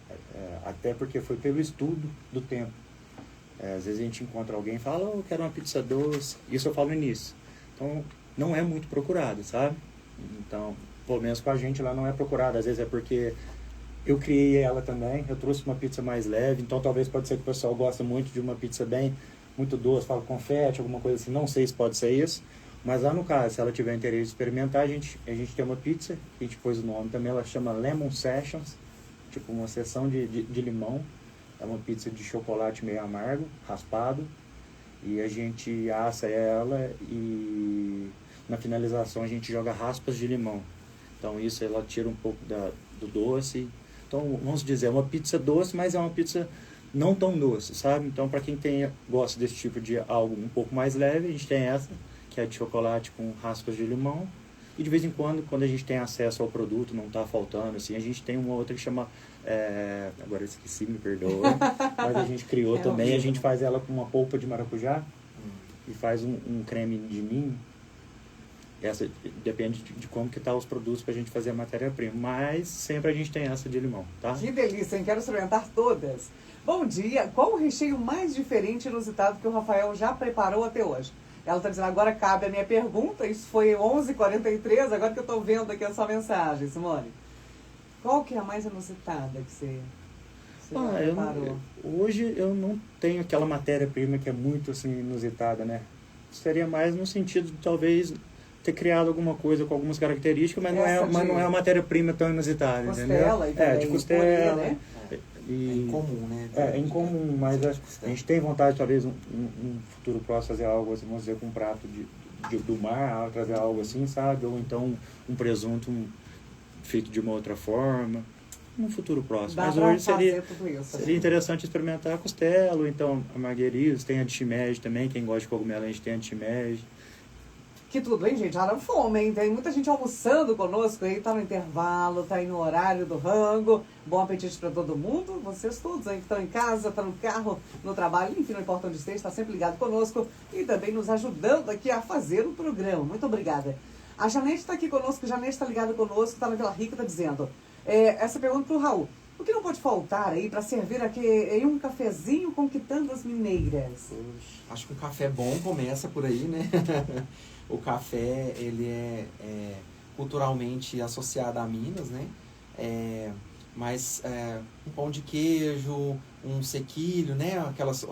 Até porque foi pelo estudo do tempo. Às vezes a gente encontra alguém e fala, eu quero uma pizza doce. Isso eu falo no início. Então, não é muito procurado, sabe? Então, pelo menos com a gente lá não é procurado. Às vezes é porque eu criei ela também. Eu trouxe uma pizza mais leve. Então, talvez pode ser que o pessoal gosta muito de uma pizza muito doce. Fala confete, alguma coisa assim. Não sei se pode ser isso. Mas lá no caso, se ela tiver interesse de experimentar, a gente tem uma pizza. A gente pôs o nome também. Ela chama Lemon Sessions. Tipo, uma sessão de limão. É uma pizza de chocolate meio amargo, raspado, e a gente assa ela e na finalização a gente joga raspas de limão. Então isso ela tira um pouco do doce. Então vamos dizer, é uma pizza doce, mas é uma pizza não tão doce, sabe? Então para quem gosta desse tipo de algo um pouco mais leve, a gente tem essa, que é de chocolate com raspas de limão. E de vez em quando a gente tem acesso ao produto, não está faltando, assim, a gente tem uma outra que chama, agora eu esqueci, me perdoa, mas a gente criou também, a gente faz ela com uma polpa de maracujá e faz um creme de ninho. Essa depende de como que tá os produtos para a gente fazer a matéria-prima, mas sempre a gente tem essa de limão, tá? Que delícia, hein? Quero experimentar todas. Bom dia, qual o recheio mais diferente e inusitado que o Rafael já preparou até hoje? Ela está dizendo, agora cabe a minha pergunta, isso foi 11h43, agora que eu estou vendo aqui a sua mensagem, Simone. Qual que é a mais inusitada que você preparou? Hoje eu não tenho aquela matéria-prima que é muito assim, inusitada, né? Seria mais no sentido de talvez ter criado alguma coisa com algumas características, mas não é uma matéria-prima tão inusitada, costela, entendeu? De costela, né? É incomum, né? É incomum, mas a gente tem vontade, talvez, um futuro próximo, fazer algo assim, vamos dizer, com um prato do mar, trazer algo assim, sabe? Ou então um presunto feito de uma outra forma, no futuro próximo. Mas hoje seria interessante experimentar a costela, ou então a marguerite, tem a de shimeji também, quem gosta de cogumelo, a gente tem a de shimeji. Que tudo, hein, gente? Já dá fome, hein? Tem muita gente almoçando conosco aí, tá no intervalo, tá aí no horário do rango. Bom apetite para todo mundo. Vocês todos aí que estão em casa, estão no carro, no trabalho, enfim, não importa onde esteja, está sempre ligado conosco e também nos ajudando aqui a fazer o programa. Muito obrigada. A Janete está aqui conosco, Janete está ligada conosco, está na Vila Rica, está dizendo. Essa pergunta para o Raul. O que não pode faltar aí para servir aqui em um cafezinho com quitandas mineiras? Acho que um café bom começa por aí, né? O café, ele é culturalmente associado a Minas, né? mas um pão de queijo, um sequilho, né? Aquelas,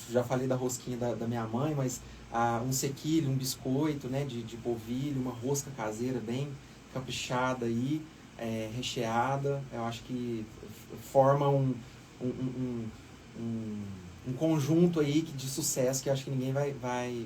já falei da rosquinha da minha mãe, mas um sequilho, um biscoito, né? De polvilho, uma rosca caseira bem caprichada aí, recheada. Eu acho que forma um conjunto aí de sucesso que eu acho que ninguém vai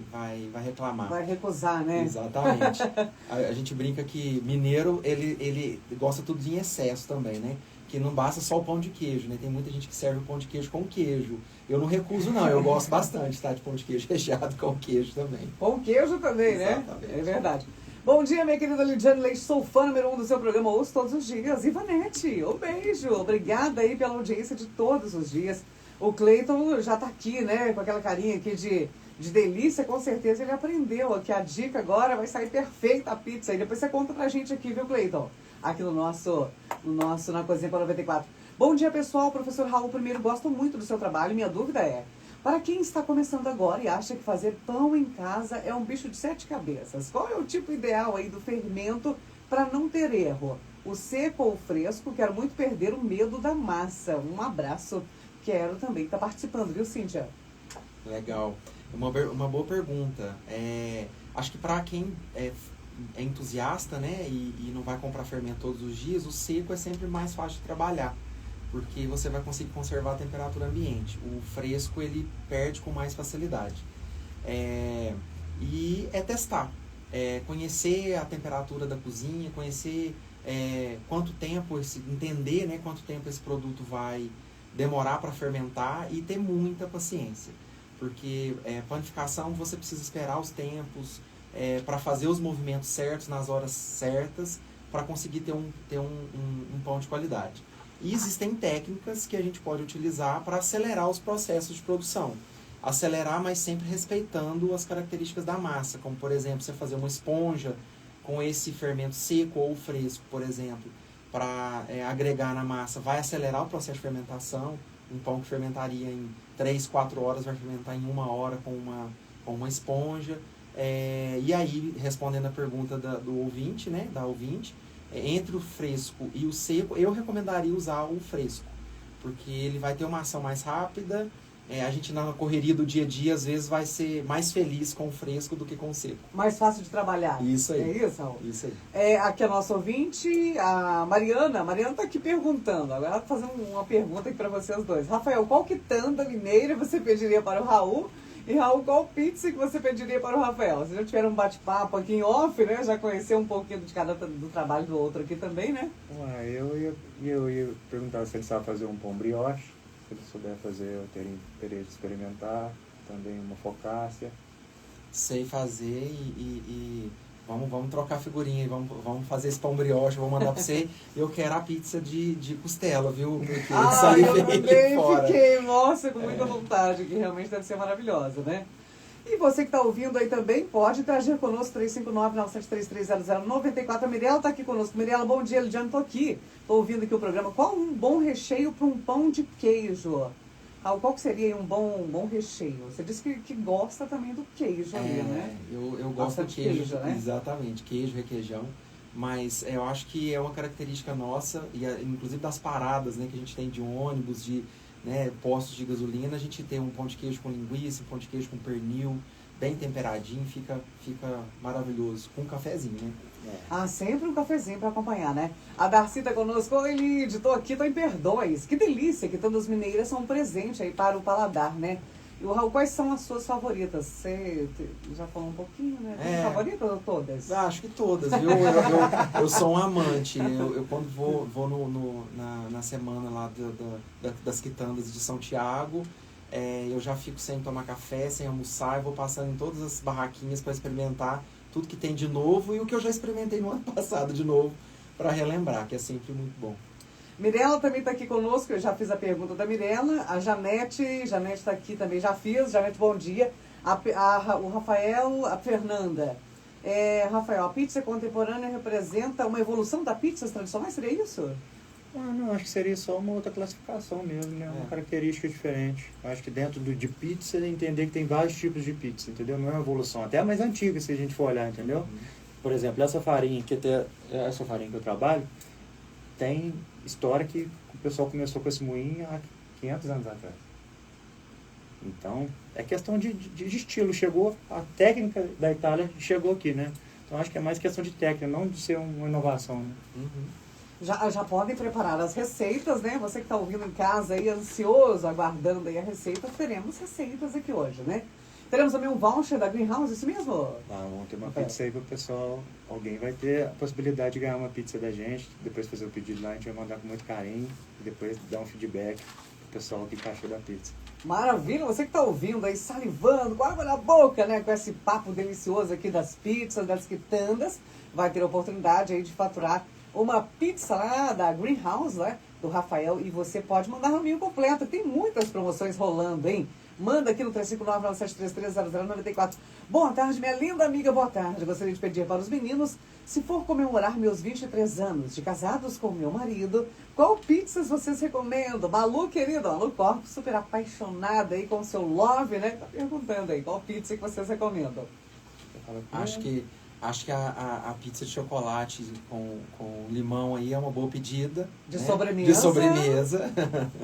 reclamar. Vai recusar, né? Exatamente. A gente brinca que mineiro, ele gosta tudo em excesso também, né? Que não basta só o pão de queijo, né? Tem muita gente que serve o pão de queijo com queijo. Eu não recuso, não. Eu gosto bastante, tá? De pão de queijo recheado com queijo também. Pão queijo também, Exatamente. Né? É verdade. Bom dia, minha querida Lidiane Leite. Sou fã número 1 do seu programa Ouço Todos os Dias. Ivanete, um beijo. Obrigada aí pela audiência de todos os dias. O Cleiton já tá aqui, né? Com aquela carinha aqui de delícia. Com certeza ele aprendeu que a dica agora vai sair perfeita a pizza. E depois você conta pra gente aqui, viu, Cleiton? Aqui no nosso Na Cozinha para 94. Bom dia, pessoal. Professor Raul, primeiro, gosto muito do seu trabalho. Minha dúvida é, para quem está começando agora e acha que fazer pão em casa é um bicho de 7 cabeças, qual é o tipo ideal aí do fermento para não ter erro? O seco ou o fresco? Quero muito perder o medo da massa. Um abraço. Quero também estar participando, viu, Cíntia? Legal. Uma boa pergunta. Acho que para quem é entusiasta, né, e não vai comprar fermento todos os dias, o seco é sempre mais fácil de trabalhar, porque você vai conseguir conservar a temperatura ambiente. O fresco, ele perde com mais facilidade. E testar. Conhecer a temperatura da cozinha, conhecer quanto tempo, entender, né, quanto tempo esse produto vai demorar para fermentar e ter muita paciência. Porque panificação você precisa esperar os tempos para fazer os movimentos certos nas horas certas para conseguir ter um pão de qualidade. E existem técnicas que a gente pode utilizar para acelerar os processos de produção. Acelerar, mas sempre respeitando as características da massa, como por exemplo, você fazer uma esponja com esse fermento seco ou fresco, por exemplo, para agregar na massa, vai acelerar o processo de fermentação. Um pão que fermentaria em 3, 4 horas vai fermentar em 1 hora com uma esponja. E aí, respondendo a pergunta do ouvinte, né, da ouvinte, entre o fresco e o seco, eu recomendaria usar o fresco, porque ele vai ter uma ação mais rápida. A gente na correria do dia a dia, às vezes, vai ser mais feliz com o fresco do que com o seco. Mais fácil de trabalhar. Isso aí. É isso, Raul? Isso aí. Aqui a nossa ouvinte, a Mariana. A Mariana está aqui perguntando. Agora ela está fazendo uma pergunta aqui para vocês dois. Rafael, qual quitanda mineira você pediria para o Raul? E Raul, qual pizza que você pediria para o Rafael? Vocês já tiveram um bate-papo aqui em off, né? Já conheceu um pouquinho de cada do trabalho do outro aqui também, né? Eu ia perguntar se ele sabe fazer um pão brioche. Se ele souber fazer, eu teria interesse de experimentar. Também uma focaccia. Sei fazer e vamos trocar figurinha aí, vamos fazer esse pão brioche, vou mandar pra você. Eu quero a pizza de costela, viu? Porque eu também fiquei, nossa, com muita vontade, que realmente deve ser maravilhosa, né? E você que está ouvindo aí também, pode interagir conosco, 359-9733-0094. A Mirella está aqui conosco. Mirella, bom dia, Lidiane, estou aqui. Estou ouvindo aqui o programa. Qual um bom recheio para um pão de queijo? Qual que seria um bom recheio? Você disse que gosta também do queijo ali, né? Eu gosto de queijo, né? Exatamente, queijo, requeijão. Mas eu acho que é uma característica nossa, e inclusive das paradas, né, que a gente tem de ônibus, de postos de gasolina, a gente tem um pão de queijo com linguiça, um pão de queijo com pernil, bem temperadinho, fica maravilhoso, com um cafezinho, né? Sempre um cafezinho para acompanhar, né? A Darcy tá conosco. Oi, Lid, tô aqui, tô em Perdões. Que delícia que tantas mineiras são um presente aí para o paladar, né? E o Raul, quais são as suas favoritas? Você já falou um pouquinho, né? Tem favoritas ou todas? Acho que todas, viu? Eu sou um amante. Eu quando vou na semana lá das quitandas de São Tiago, eu já fico sem tomar café, sem almoçar, e vou passando em todas as barraquinhas para experimentar tudo que tem de novo e o que eu já experimentei no ano passado de novo, para relembrar, que é sempre muito bom. Mirella também está aqui conosco, eu já fiz a pergunta da Mirella. A Janete está aqui também, já fiz. Janete, bom dia. O Rafael, a Fernanda. Rafael, a pizza contemporânea representa uma evolução da pizzas tradicionais, seria isso? Não, acho que seria só uma outra classificação mesmo, né? Uma característica diferente. Acho que dentro de pizza, entender que tem vários tipos de pizza, entendeu? Não é uma evolução, até a mais antiga, se a gente for olhar, entendeu? Por exemplo, essa farinha que eu trabalho, tem história que o pessoal começou com esse moinho há 500 anos atrás. Então, é questão de estilo. Chegou, a técnica da Itália chegou aqui, né? Então, acho que é mais questão de técnica, não de ser uma inovação, né? Já podem preparar as receitas, né? Você que está ouvindo em casa aí, ansioso, aguardando aí a receita, teremos receitas aqui hoje, né? Teremos também um voucher da Greenhouse, isso mesmo? Vamos ter uma pizza aí pro pessoal. Alguém vai ter a possibilidade de ganhar uma pizza da gente, depois fazer o pedido lá, a gente vai mandar com muito carinho, e depois dar um feedback pro pessoal que achou da pizza. Maravilha, você que está ouvindo aí, salivando, com água na boca, né? Com esse papo delicioso aqui das pizzas, das quitandas, vai ter a oportunidade aí de faturar uma pizza lá da Greenhouse, né? Do Rafael, e você pode mandar no menu completo. Tem muitas promoções rolando, hein? Manda aqui no 359-973-3094. Boa tarde, minha linda amiga, boa tarde. Gostaria de pedir para os meninos, se for comemorar meus 23 anos de casados com meu marido, qual pizzas vocês recomendam? Malu, querida, Malu Corpo, super apaixonada aí com o seu love, né? Tá perguntando aí, qual pizza que vocês recomendam? Acho que a pizza de chocolate com limão aí é uma boa pedida. De né? sobremesa. De sobremesa.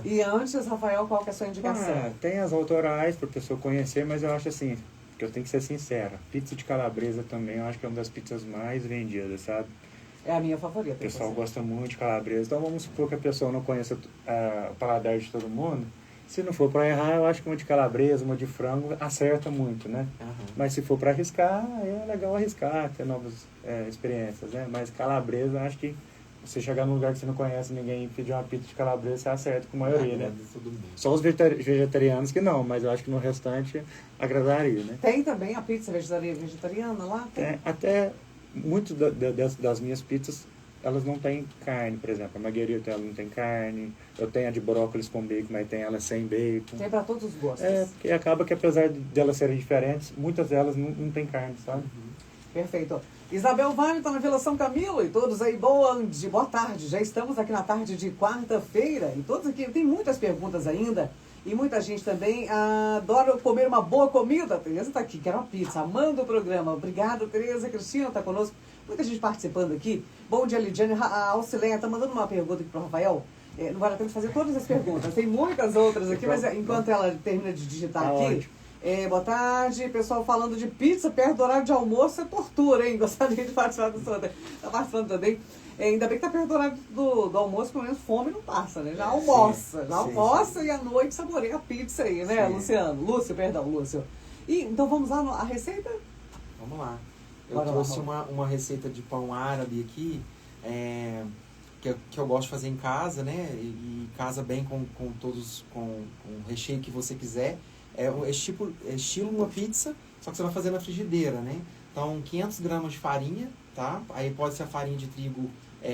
E antes, Rafael, qual que é a sua indicação? Tem as autorais para a pessoa conhecer, mas eu acho assim, que eu tenho que ser sincero, pizza de calabresa também, eu acho que é uma das pizzas mais vendidas, sabe? É a minha favorita. O pessoal gosta muito de calabresa, então vamos supor que a pessoa não conheça o paladar de todo mundo. Se não for para errar, eu acho que uma de calabresa, uma de frango, acerta muito, né? Mas se for para arriscar, é legal arriscar, ter novas experiências, né? Mas calabresa, acho que você chegar num lugar que você não conhece ninguém e pedir uma pizza de calabresa, você acerta com a maioria, né? Só os vegetarianos que não, mas eu acho que no restante agradaria, né? Tem também a pizza vegetariana lá? Tem. Até muito das minhas pizzas, elas não têm carne, por exemplo. A marguerita, ela não tem carne. Eu tenho a de brócolis com bacon, mas tem ela sem bacon. Tem para todos os gostos. Porque acaba que apesar delas serem diferentes, muitas delas não tem carne, sabe? Perfeito. Isabel Vale está na Vila São Camilo e todos aí, boa tarde. Já estamos aqui na tarde de quarta-feira e todos aqui, tem muitas perguntas ainda e muita gente também adora comer uma boa comida. A Tereza está aqui, quer uma pizza, amando o programa. Obrigada, Tereza. Cristina está conosco. Muita gente participando aqui. Bom dia, Lidiane. A Alcileia está mandando uma pergunta aqui para o Rafael. Não vale a pena fazer todas as perguntas. Tem muitas outras aqui, mas enquanto ela termina de digitar aqui... boa tarde, pessoal falando de pizza perto do horário de almoço é tortura, hein? Gostaria de participar do senhor. Tá participando também. Ainda bem que tá perto do horário do almoço, pelo menos fome não passa, né? Já almoça, sim. E à noite saboreia a pizza aí, né, sim. Lúcio. E, então vamos lá, a receita? Vamos lá. Eu trouxe uma receita de pão árabe aqui, que eu gosto de fazer em casa, né? E casa bem com o recheio que você quiser. É estilo uma pizza, só que você vai fazer na frigideira, né? Então, 500 gramas de farinha, tá? Aí pode ser a farinha de trigo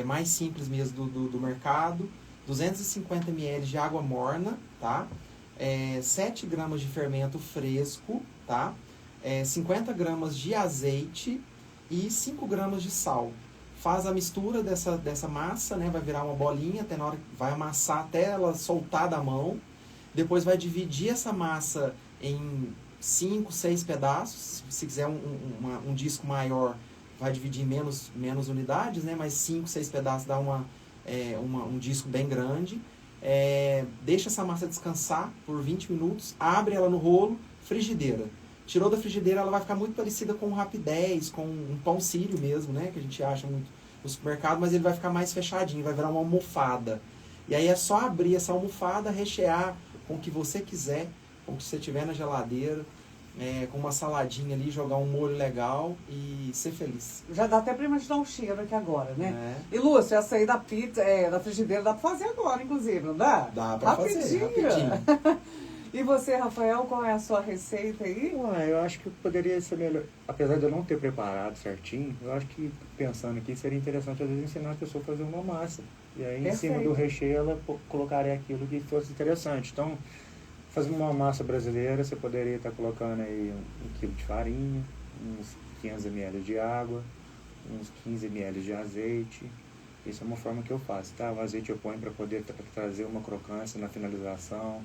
mais simples mesmo do mercado. 250 ml de água morna, tá? 7 gramas de fermento fresco, tá? 50 gramas de azeite e 5 gramas de sal. Faz a mistura dessa massa, né? Vai virar uma bolinha, até na hora que vai amassar até ela soltar da mão. Depois vai dividir essa massa em 5, 6 pedaços. Se quiser um disco maior, vai dividir em menos unidades, né? Mas 5, 6 pedaços dá um disco bem grande. Deixa essa massa descansar por 20 minutos. Abre ela no rolo, frigideira. Tirou da frigideira, ela vai ficar muito parecida com um Rapidez, com um pão sírio mesmo, né? Que a gente acha muito no supermercado, mas ele vai ficar mais fechadinho, vai virar uma almofada. E aí é só abrir essa almofada, rechear com o que você quiser, com o que você tiver na geladeira, com uma saladinha ali, jogar um molho legal e ser feliz. Já dá até pra imaginar o cheiro aqui agora, né? E Lúcio, essa aí da pizza, da frigideira, dá pra fazer agora, inclusive, não dá? Dá pra fazer, rapidinho. E você, Rafael, qual é a sua receita aí? Eu acho que poderia ser melhor. Apesar de eu não ter preparado certinho, eu acho que, pensando aqui, seria interessante, às vezes, ensinar a pessoa a fazer uma massa. E aí, em cima do recheio, ela colocaria aquilo que fosse interessante. Então, fazendo uma massa brasileira, você poderia estar colocando aí 1 quilo de farinha, uns 500 ml de água, uns 15 ml de azeite. Isso é uma forma que eu faço, tá? O azeite eu ponho para poder trazer uma crocância na finalização,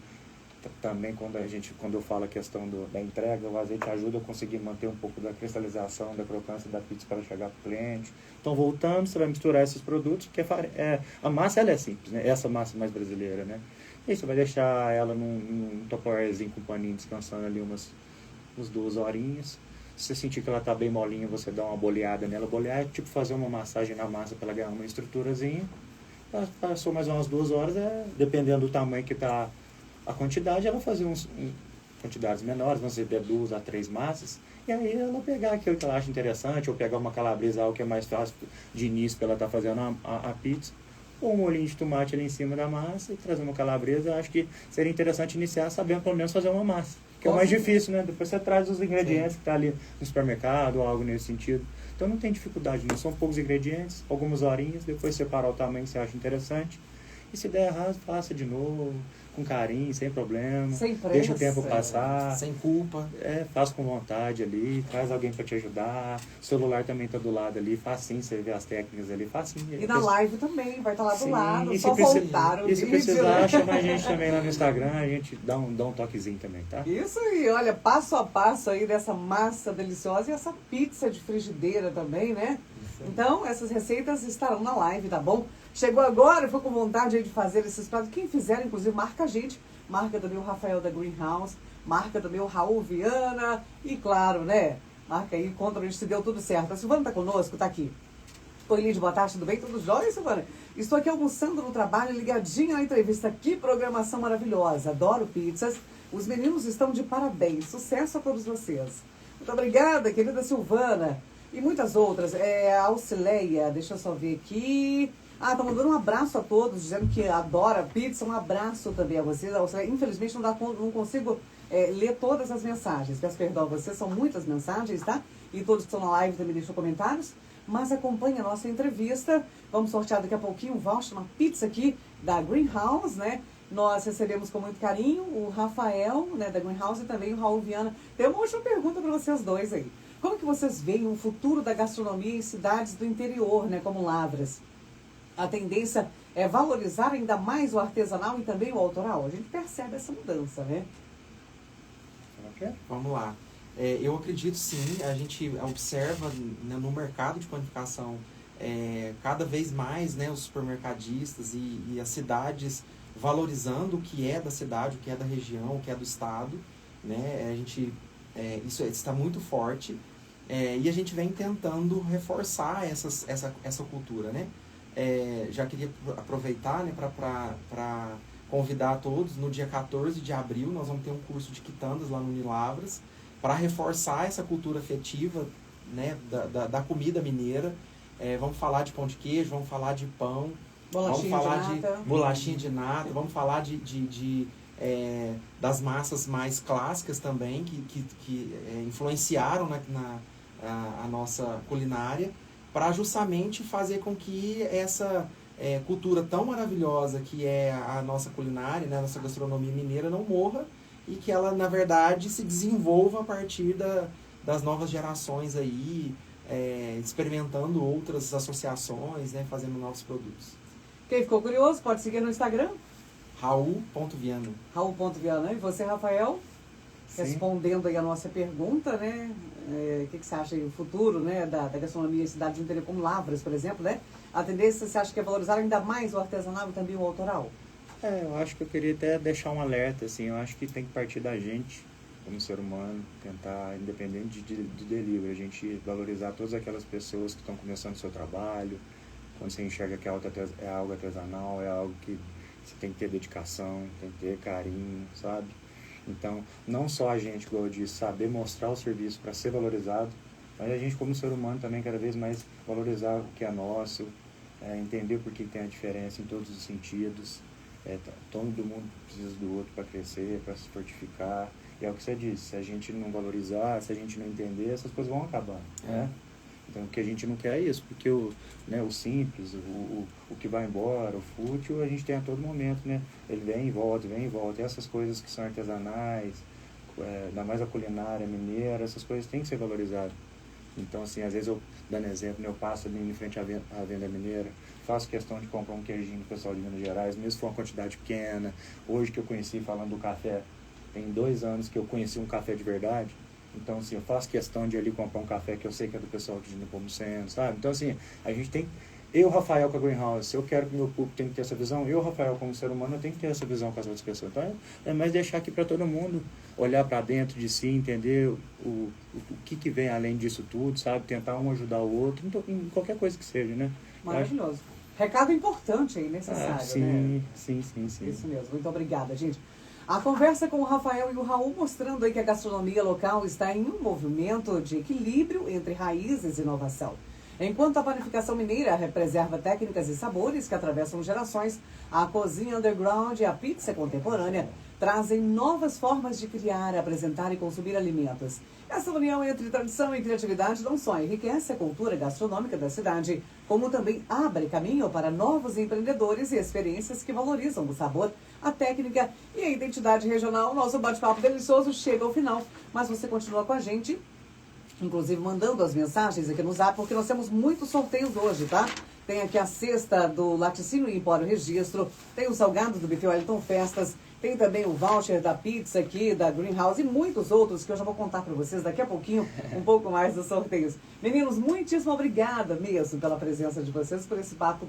também quando eu falo a questão da entrega, o azeite ajuda a conseguir manter um pouco da cristalização, da crocância da pizza para chegar para o cliente. Então, voltando, você vai misturar esses produtos, porque a massa ela é simples, né? Essa massa mais brasileira, né? E aí você vai deixar ela num tupperwarezinho com paninho descansando ali umas 2 horinhas. Se você sentir que ela está bem molinha, você dá uma boleada nela. Bolear é tipo fazer uma massagem na massa para ela ganhar uma estruturazinha. Passou mais umas 2 horas, dependendo do tamanho que está a quantidade, ela fazer quantidades menores, vamos dizer, 2 a 3 massas, e aí ela pegar aquilo que ela acha interessante, ou pegar uma calabresa, algo que é mais fácil de início para ela estar fazendo a pizza, ou um molhinho de tomate ali em cima da massa e trazer uma calabresa. Acho que seria interessante iniciar sabendo pelo menos fazer uma massa, que é o mais difícil, né? Depois você traz os ingredientes que está ali no supermercado, ou algo nesse sentido. Então não tem dificuldade, não são poucos ingredientes, algumas horinhas, depois separar o tamanho que você acha interessante. E se der errado, faça de novo, com carinho, sem problema. Sem pressa. Deixa o tempo passar. Sem culpa. Faz com vontade ali, traz alguém para te ajudar. O celular também tá do lado ali, facinho, você vê as técnicas ali, facinho. E na live também, vai estar lá do lado, e só voltar o vídeo. E se vídeo, precisar, chama a gente também lá no Instagram, a gente dá um toquezinho também, tá? Isso aí, olha, passo a passo aí dessa massa deliciosa e essa pizza de frigideira também, né? Então, essas receitas estarão na live, tá bom? Chegou agora, foi com vontade aí de fazer esses pratos. Quem fizer, inclusive, marca a gente. Marca também o Rafael da Greenhouse, marca também o Raul Viana e, claro, né? Marca aí, conta pra gente se deu tudo certo. A Silvana tá conosco, tá aqui. Oi, Lídia, boa tarde, tudo bem? Tudo jóia, Silvana? Estou aqui almoçando no trabalho, ligadinha na entrevista. Que programação maravilhosa. Adoro pizzas. Os meninos estão de parabéns. Sucesso a todos vocês. Muito obrigada, querida Silvana. E muitas outras. A Alcileia, deixa eu só ver aqui. Tá mandando um abraço a todos, dizendo que adora pizza. Um abraço também a vocês. Alcileia, infelizmente não consigo ler todas as mensagens. Peço perdão a vocês, são muitas mensagens, tá? E todos que estão na live também deixam comentários. Mas acompanhe a nossa entrevista. Vamos sortear daqui a pouquinho um voucher, uma pizza aqui da Greenhouse, né? Nós recebemos com muito carinho o Rafael, né, da Greenhouse, e também o Raul Viana. Tem uma última pergunta para vocês dois aí. Como que vocês veem o futuro da gastronomia em cidades do interior, né, como Lavras? A tendência é valorizar ainda mais o artesanal e também o autoral? A gente percebe essa mudança, né? Vamos lá. Eu acredito sim, a gente observa, né, no mercado de panificação cada vez mais, né, os supermercadistas e as cidades valorizando o que é da cidade, o que é da região, o que é do estado, né? Isso está muito forte, e a gente vem tentando reforçar essa cultura, né? Já queria aproveitar, né, para convidar todos. No dia 14 de abril nós vamos ter um curso de quitandas lá no Unilavras para reforçar essa cultura afetiva, né, da comida mineira. Vamos falar de pão de queijo, vamos falar de pão, vamos falar de bolachinha de nata, vamos falar das massas mais clássicas também, que influenciaram a nossa culinária, para justamente fazer com que essa cultura tão maravilhosa que é a nossa culinária, né, a nossa gastronomia mineira, não morra, e que ela, na verdade, se desenvolva a partir das novas gerações aí, experimentando outras associações, né, fazendo novos produtos. Quem ficou curioso, pode seguir no Instagram. Raul.Viana. Raul.Viana. E você, Rafael? Sim. Respondendo aí a nossa pergunta, né? O que você acha aí, o futuro, né, da gastronomia em cidades do interior, como Lavras, por exemplo, né? A tendência, você acha que é valorizar ainda mais o artesanal e também o autoral? Eu acho que eu queria até deixar um alerta, assim, eu acho que tem que partir da gente, como ser humano, tentar, independente de delivery, a gente valorizar todas aquelas pessoas que estão começando o seu trabalho, quando você enxerga que é algo artesanal, é algo que você tem que ter dedicação, tem que ter carinho, sabe? Então, não só a gente, como eu disse, saber mostrar o serviço para ser valorizado, mas a gente, como ser humano, também cada vez mais valorizar o que é nosso, entender por que tem a diferença em todos os sentidos. Todo mundo precisa do outro para crescer, para se fortificar. E é o que você disse, se a gente não valorizar, se a gente não entender, essas coisas vão acabar, né? Então, o que a gente não quer é isso, porque o simples, o que vai embora, o fútil, a gente tem a todo momento, né? Ele vem e volta, e essas coisas que são artesanais, ainda mais a culinária mineira, essas coisas têm que ser valorizadas. Então, assim, às vezes dando exemplo, eu passo ali em frente à venda mineira, faço questão de comprar um queijinho do pessoal de Minas Gerais, mesmo se for uma quantidade pequena. Hoje que eu conheci, falando do café, tem 2 anos que eu conheci um café de verdade. Então, assim, eu faço questão de ir ali comprar um café que eu sei que é do pessoal aqui de Nepomuceno, sabe? Então, assim, a gente tem... Eu, Rafael, com a Greenhouse, se eu quero que o meu público tenha que ter essa visão, eu, Rafael, como ser humano, eu tenho que ter essa visão com as outras pessoas. Então, é mais deixar aqui para todo mundo olhar para dentro de si, entender o que vem além disso tudo, sabe? Tentar um ajudar o outro, em qualquer coisa que seja, né? Maravilhoso. Recado importante aí, necessário, sim, né? Sim. Isso mesmo. Muito obrigada, gente. A conversa com o Rafael e o Raul mostrando aí que a gastronomia local está em um movimento de equilíbrio entre raízes e inovação. Enquanto a panificação mineira preserva técnicas e sabores que atravessam gerações, a cozinha underground e a pizza contemporânea trazem novas formas de criar, apresentar e consumir alimentos. Essa união entre tradição e criatividade não só enriquece a cultura gastronômica da cidade, como também abre caminho para novos empreendedores e experiências que valorizam o sabor, a técnica e a identidade regional. Nosso bate-papo delicioso chega ao final, mas você continua com a gente, inclusive mandando as mensagens aqui no Zap, porque nós temos muitos sorteios hoje, tá? Tem aqui a cesta do Laticínio e Empório Registro, tem o salgado do Buffet Wellington Festas, tem também o voucher da pizza aqui, da Greenhouse e muitos outros que eu já vou contar para vocês daqui a pouquinho, um pouco mais dos sorteios. Meninos, muitíssimo obrigada mesmo pela presença de vocês, por esse papo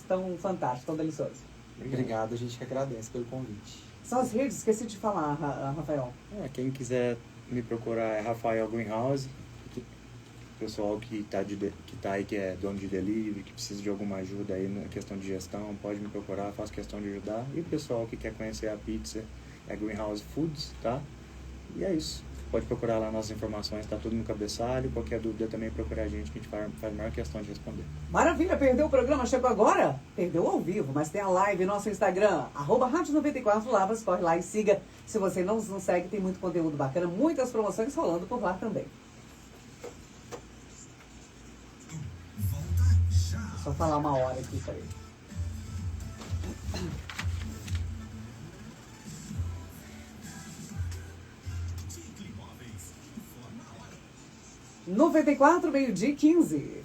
tão fantástico, tão delicioso. Obrigado, a gente que agradece pelo convite. São as redes, esqueci de falar, Rafael. Quem quiser me procurar é Rafael Greenhouse. Pessoal que tá aí, que é dono de delivery, que precisa de alguma ajuda aí na questão de gestão, pode me procurar, faço questão de ajudar. E o pessoal que quer conhecer a pizza é Greenhouse Foods, tá? E é isso. Pode procurar lá nossas informações, tá tudo no cabeçalho. Qualquer dúvida também procura a gente, que a gente faz a maior questão de responder. Maravilha, perdeu o programa, chegou agora? Perdeu ao vivo, mas tem a live no nosso Instagram, @Rádio94Lavras, corre lá e siga. Se você não nos segue, tem muito conteúdo bacana, muitas promoções rolando por lá também. Só falar uma hora aqui pra ele. (94), meio-dia 15.